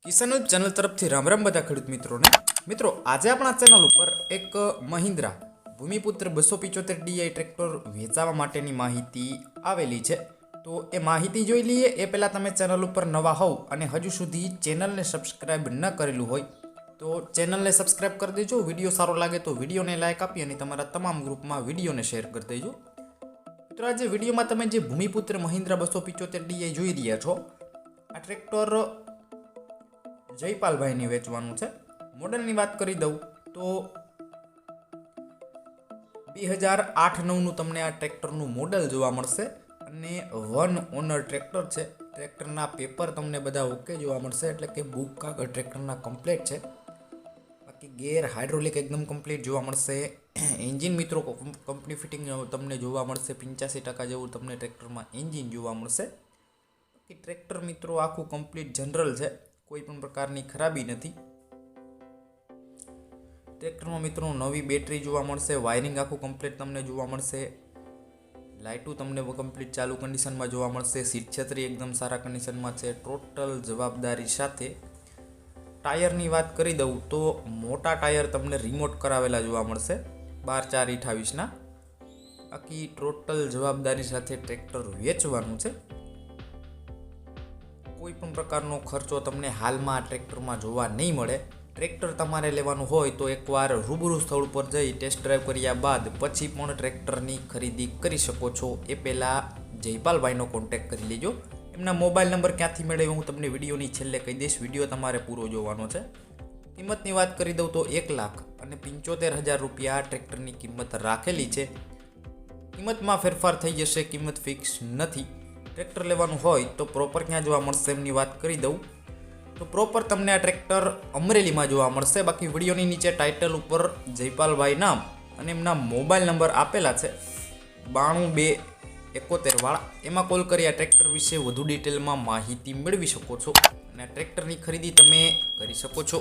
કિસાન help channel તરફથી રામ રામ બધા ખેડૂત મિત્રોને. મિત્રો, આજે આપણા ચેનલ ઉપર એક મહિન્દ્રા ભૂમિપુત્ર 275 DI ટ્રેક્ટર વેચાવા માટેની માહિતી આવેલી છે. તો એ માહિતી જોઈ લઈએ એ પહેલાં તમે ચેનલ ઉપર નવા હોવ અને હજુ સુધી ચેનલને સબસ્ક્રાઈબ ન કરેલું હોય તો ચેનલને સબસ્ક્રાઈબ કરી દેજો. વિડીયો સારો લાગે તો વિડીયોને લાઈક આપી અને તમારા તમામ ગ્રુપમાં વિડીયોને શેર કરી દેજો. મિત્રો, આજે વિડીયોમાં તમે જે ભૂમિપુત્ર મહિન્દ્રા 275 DI જોઈ રહ્યા છો, આ ટ્રેક્ટર જયપાલભાઈને વેચવાનું છે. મોડલની વાત કરી દઉં તો 2008-9નું તમને આ ટ્રેક્ટરનું મોડલ જોવા મળશે અને વન ઓનર ટ્રેક્ટર છે. ટ્રેક્ટરના પેપર તમને બધા ઓકે જોવા મળશે, એટલે કે બુક કાગળ ટ્રેક્ટરના કમ્પ્લીટ છે. બાકી ગેર હાઇડ્રોલિક એકદમ કમ્પ્લીટ જોવા મળશે. એન્જિન મિત્રો કંપની ફિટિંગ તમને જોવા મળશે. 85% જેવું તમને ટ્રેક્ટરમાં એન્જિન જોવા મળશે. બાકી ટ્રેક્ટર મિત્રો આખું કમ્પ્લીટ જનરલ છે, કોઈ પણ પ્રકારની ખરાબી નથી. ટ્રેક્ટરમાં મિત્રો નવી બેટરી જોવા મળશે. વાયરિંગ આખું કમ્પ્લીટ તમને જોવા મળશે. લાઇટું તમને કમ્પ્લીટ ચાલુ કન્ડિશનમાં જોવા મળશે. સીટ છત્રી એકદમ સારા કન્ડિશનમાં છે, ટોટલ જવાબદારી સાથે. ટાયરની વાત કરી દઉં તો મોટા ટાયર તમને રિમોટ કરાવેલા જોવા મળશે 12/4/28ના. બાકી ટોટલ જવાબદારી સાથે ટ્રેક્ટર વેચવાનું છે. કોઈ પણ પ્રકારનો ખર્ચો તમને હાલમાં આ ટ્રેક્ટરમાં જોવા નહીં મળે. ટ્રેક્ટર તમારે લેવાનું હોય તો એકવાર રૂબરૂ સ્થળ પર જઈ ટેસ્ટ ડ્રાઈવ કર્યા બાદ પછી પણ ટ્રેક્ટરની ખરીદી કરી શકો છો. એ પહેલાં જયપાલભાઈનો કોન્ટેક્ટ કરી લેજો. એમના મોબાઈલ નંબર ક્યાંથી મેળવ્યો હું તમને વિડીયોની છેલ્લે કહી દઈશ. વિડીયો તમારે પૂરો જોવાનો છે. કિંમતની વાત કરી દઉં તો 1,75,000 રૂપિયા આ ટ્રેક્ટરની કિંમત રાખેલી છે. કિંમતમાં ફેરફાર થઈ જશે, કિંમત ફિક્સ નથી. ટ્રેક્ટર લેવાનું હોય તો પ્રોપર ક્યાં જોવા મળશે એમની વાત કરી દઉં તો પ્રોપર તમને આ ટ્રેક્ટર અમરેલીમાં જોવા મળશે. બાકી વિડીયોની નીચે ટાઇટલ ઉપર જયપાલભાઈ નામ અને એમના મોબાઈલ નંબર આપેલા છે 92-71 એમાં કોલ કરી આ ટ્રેક્ટર વિશે વધુ ડિટેલમાં માહિતી મેળવી શકો છો અને આ ટ્રેક્ટરની ખરીદી તમે કરી શકો છો.